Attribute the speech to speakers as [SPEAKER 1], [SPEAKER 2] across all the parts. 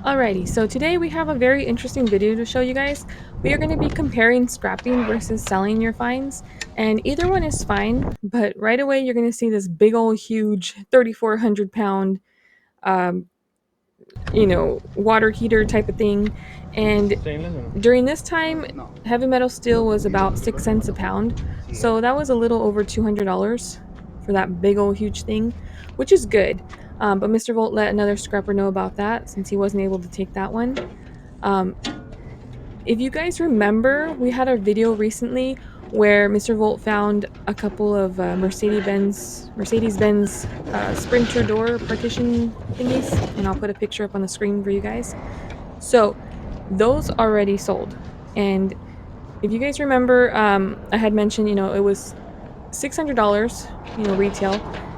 [SPEAKER 1] Alrighty, so today we have a very interesting video to show you guys. We are going to be comparing scrapping versus selling your finds, and either one is fine, but right away you're going to see this big old huge 3,400 pound, um, water heater type of thing, and
[SPEAKER 2] Stainless or no?
[SPEAKER 1] during this time, heavy metal steel was about 6 cents a pound, so that was a little over $200 for that big old huge thing, which is good. But Mr. Volt let another scrapper know about that since he wasn't able to take that one. Um, if you guys remember, we had a video recently where Mr. Volt found a couple of Mercedes-Benz Sprinter door partition thingies, and I'll put a picture up on the screen for you guys. So those already sold, and if you guys remember, I had mentioned, it was $600, retail,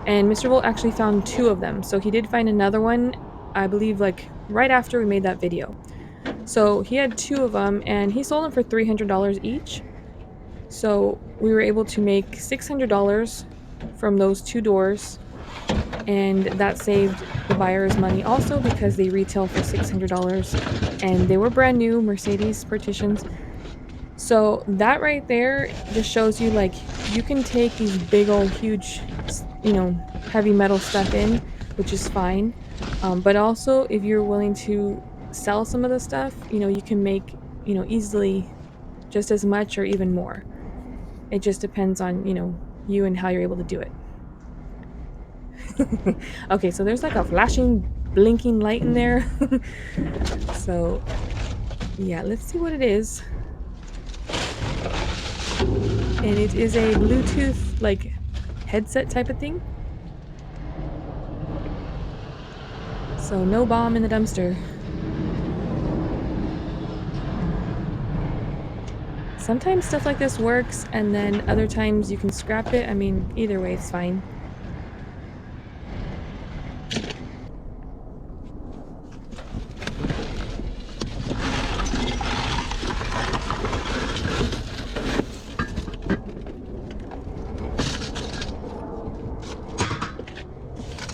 [SPEAKER 1] and Mr. Volt actually found two of them. So he did find another one, I believe, like right after we made that video. So he had two of them and he sold them for $300 each. So we were able to make $600 from those two doors, and that saved the buyers money also because they retail for $600 and they were brand new Mercedes partitions. So that right there just shows you, like, you can take these big old huge, heavy metal stuff in, which is fine. But also if you're willing to sell some of the stuff, you can make, easily just as much or even more. It just depends on, you and how you're able to do it. Okay, so there's like a flashing, blinking light in there. So yeah, let's see what it is. And it is a Bluetooth, like, headset type of thing. So no bomb in the dumpster. Sometimes stuff like this works, and then other times you can scrap it. I mean, either way, it's fine.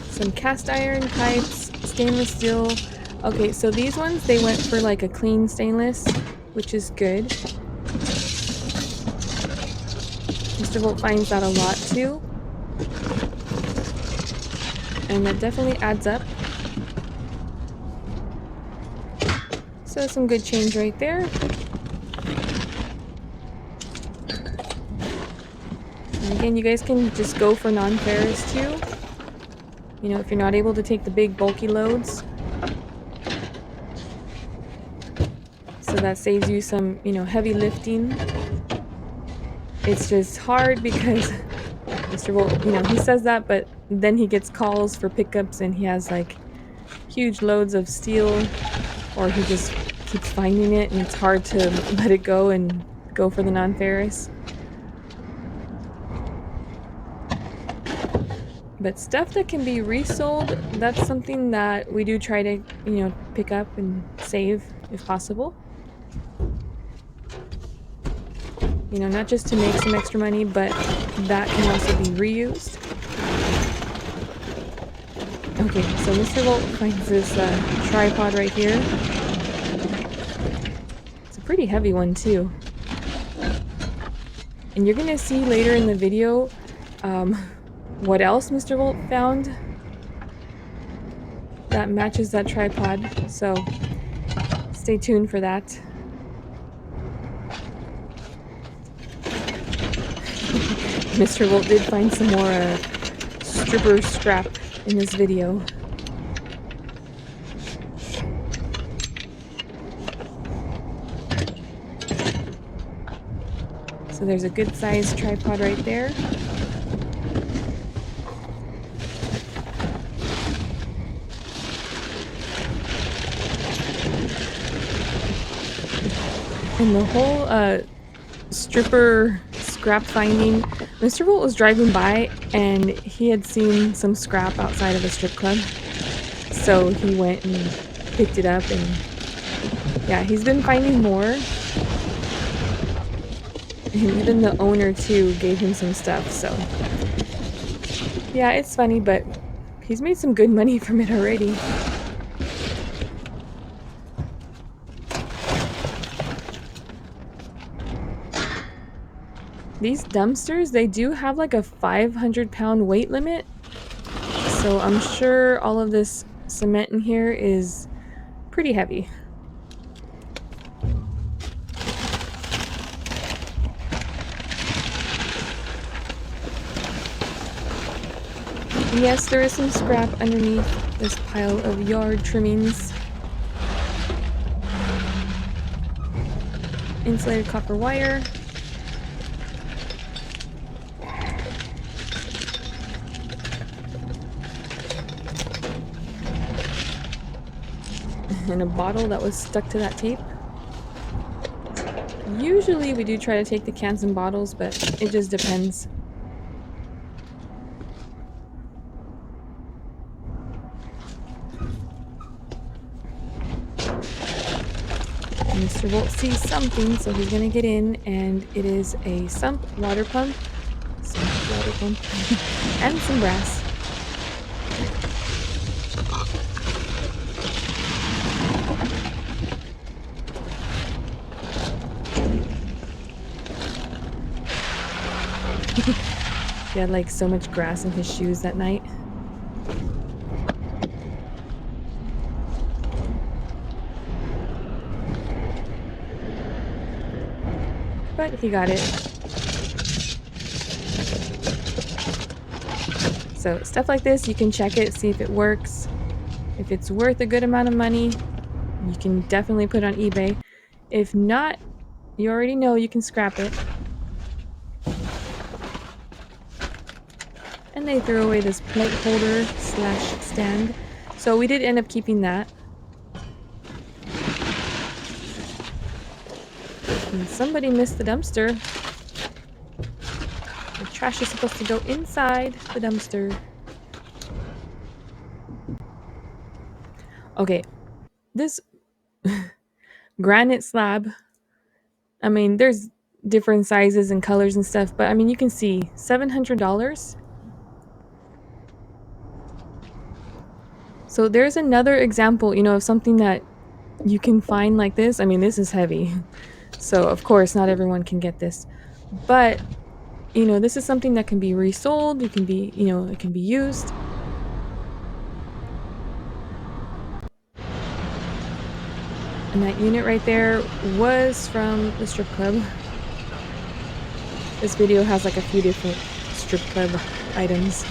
[SPEAKER 1] Some cast iron pipes, stainless steel. Okay, so these ones, they went for like a clean stainless, which is good. Mr. Volt finds that a lot too. And that definitely adds up. So some good change right there. And again, you guys can just go for non-ferrous too. If you're not able to take the big bulky loads. So that saves you some, heavy lifting. It's just hard because Mr. Volt, he says that, but then he gets calls for pickups and he has like huge loads of steel, or he just keeps finding it and it's hard to let it go and go for the non-ferrous. But stuff that can be resold, that's something that we do try to, pick up and save if possible. Not just to make some extra money, but that can also be reused. Okay, so Mr. Volt finds this tripod right here. It's a pretty heavy one too. And you're gonna see later in the video what else Mr. Volt found that matches that tripod, so stay tuned for that. Mr. Volt did find some more stripper scrap in this video. So there's a good sized tripod right there. And the whole stripper scrap finding, Mr. Volt was driving by and he had seen some scrap outside of a strip club. So he went and picked it up, and yeah, he's been finding more. And even the owner too gave him some stuff, so yeah, it's funny, but he's made some good money from it already. These dumpsters, they do have like a 500-pound weight limit. So I'm sure all of this cement in here is pretty heavy. And yes, there is some scrap underneath this pile of yard trimmings. Insulated copper wire. And a bottle that was stuck to that tape. Usually we do try to take the cans and bottles, but it just depends. Mr. Volt sees something, so he's gonna get in, and it is a sump water pump, and some brass. He had like so much grass in his shoes that night. But he got it. So stuff like this, you can check it, see if it works. If it's worth a good amount of money, you can definitely put it on eBay. If not, you already know you can scrap it. And they threw away this plate holder slash stand. So we did end up keeping that. And somebody missed the dumpster. The trash is supposed to go inside the dumpster. Okay, this granite slab, I mean, there's different sizes and colors and stuff, but I mean, you can see $700. So there's another example, you know, of something that you can find like this. I mean, this is heavy. So of course, not everyone can get this. But, you know, this is something that can be resold. It can be, you know, it can be used. And that unit right there was from the strip club. This video has like a few different strip club items.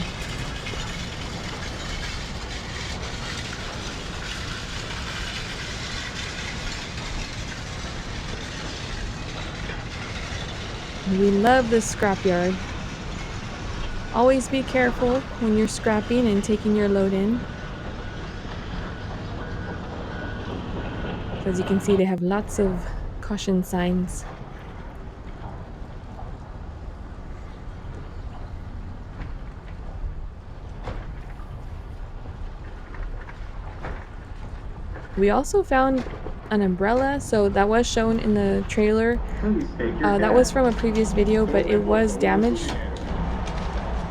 [SPEAKER 1] We love this scrapyard. Always be careful when you're scrapping and taking your load in. As you can see, they have lots of caution signs. We also found an umbrella, so that was shown in the trailer. That was from a previous video, but it was damaged.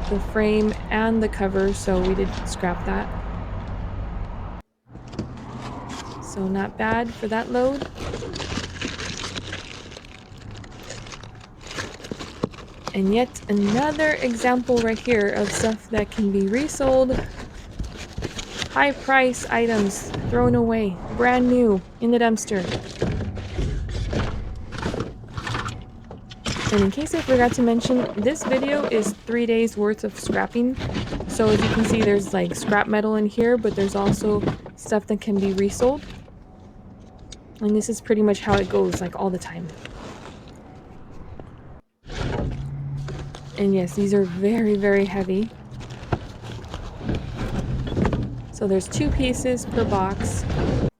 [SPEAKER 1] The frame and the cover, so we did scrap that. So not bad for that load. And yet another example right here of stuff that can be resold. High price items thrown away, brand new, in the dumpster. And in case I forgot to mention, this video is 3 days worth of scrapping. So as you can see, there's like scrap metal in here, but there's also stuff that can be resold. And this is pretty much how it goes, like all the time. And yes, these are very, very heavy. So there's 2 pieces per box,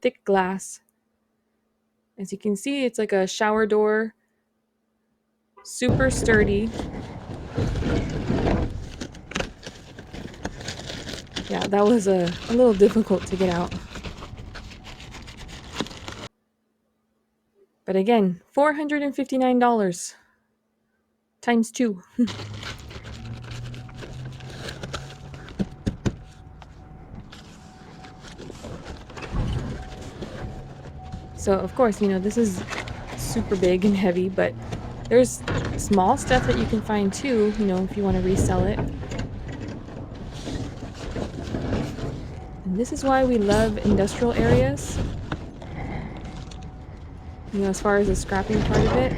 [SPEAKER 1] thick glass. As you can see, it's like a shower door, super sturdy. Yeah, that was a little difficult to get out. But again, $459 times 2. So of course, you know, this is super big and heavy, but There's small stuff that you can find too, you know, if you want to resell it. And this is why we love industrial areas. You know, as far as the scrapping part of it.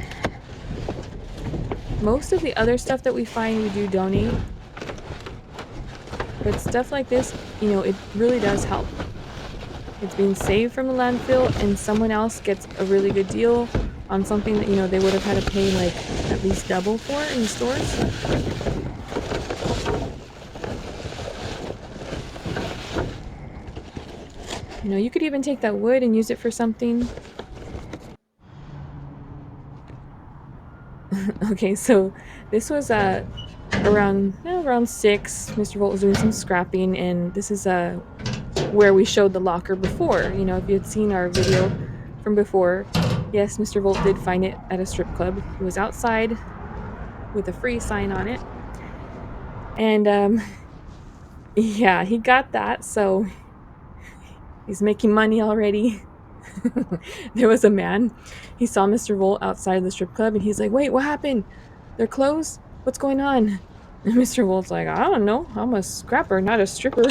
[SPEAKER 1] Most of the other stuff that we find, we do donate. But stuff like this, you know, it really does help. It's being saved from the landfill and someone else gets a really good deal on something that, you know, they would have had to pay like at least double for in the stores. You know, you could even take that wood and use it for something. Okay, so this was around 6. Mr. Volt was doing some scrapping, and this is where we showed the locker before. You know, if you had seen our video from before, yes, Mr. Volt did find it at a strip club. He was outside with a free sign on it, and yeah, he got that, so he's making money already. There was a man. He saw Mr. Volt outside the strip club and he's like, "Wait, what happened? They're closed? What's going on?" And Mr. Volt's like, "I don't know. I'm a scrapper, not a stripper."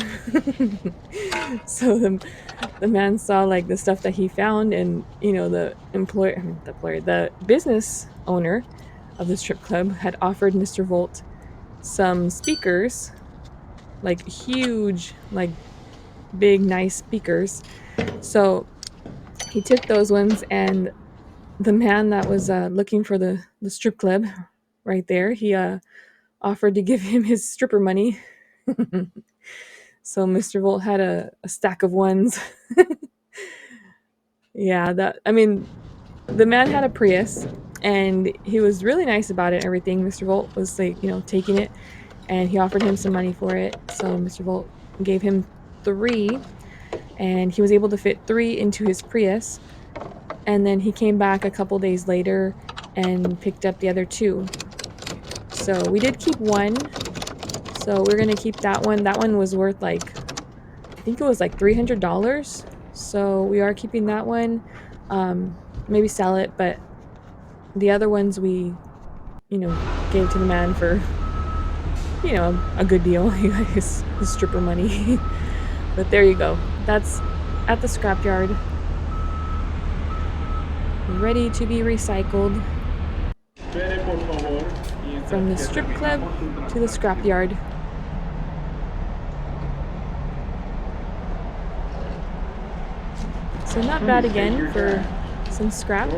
[SPEAKER 1] So the man saw like the stuff that he found, and you know, the business owner of the strip club had offered Mr. Volt some speakers, like huge, like big, nice speakers. So he took those ones, and the man that was looking for the strip club right there, he offered to give him his stripper money. So Mr. Volt had a stack of ones. Yeah, I mean, the man had a Prius, and he was really nice about it and everything. Mr. Volt was like, you know, taking it, and he offered him some money for it. So Mr. Volt gave him 3, and he was able to fit 3 into his Prius. And then he came back a couple days later and picked up the other 2. So we did keep 1. So we're gonna keep that one. That one was worth like, I think it was like $300. So we are keeping that one. Maybe sell it, but the other ones we, you know, gave to the man for, you know, a good deal. He got his stripper money. But there you go. That's at the scrapyard, ready to be recycled. From the strip club to the scrapyard. So not bad again for some scrap.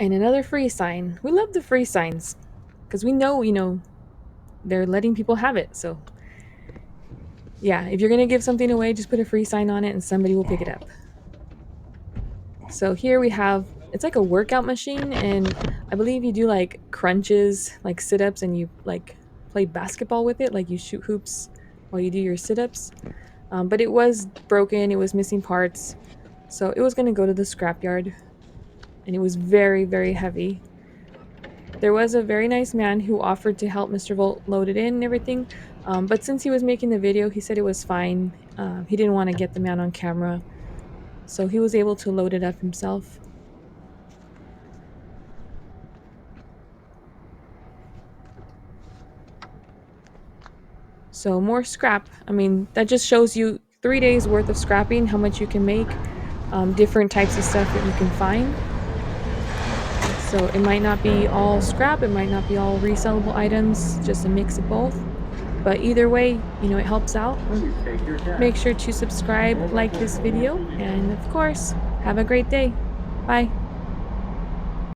[SPEAKER 1] And another free sign. We love the free signs because we know, you know, they're letting people have it. So yeah, if you're going to give something away, just put a free sign on it and somebody will pick it up. So here we have, it's like a workout machine, and I believe you do like crunches, like sit-ups, and you like play basketball with it, like you shoot hoops while you do your sit-ups. But it was broken, it was missing parts, so it was going to go to the scrapyard, and it was very, very heavy. There was a very nice man who offered to help Mr. Volt load it in and everything, but since he was making the video, he said it was fine. He didn't want to get the man on camera, so he was able to load it up himself. So more scrap. I mean, that just shows you 3 days worth of scrapping, how much you can make, different types of stuff that you can find. So it might not be all scrap, it might not be all resellable items, just a mix of both. But either way, you know, it helps out. Make sure to subscribe, like this video, and of course, have a great day. Bye.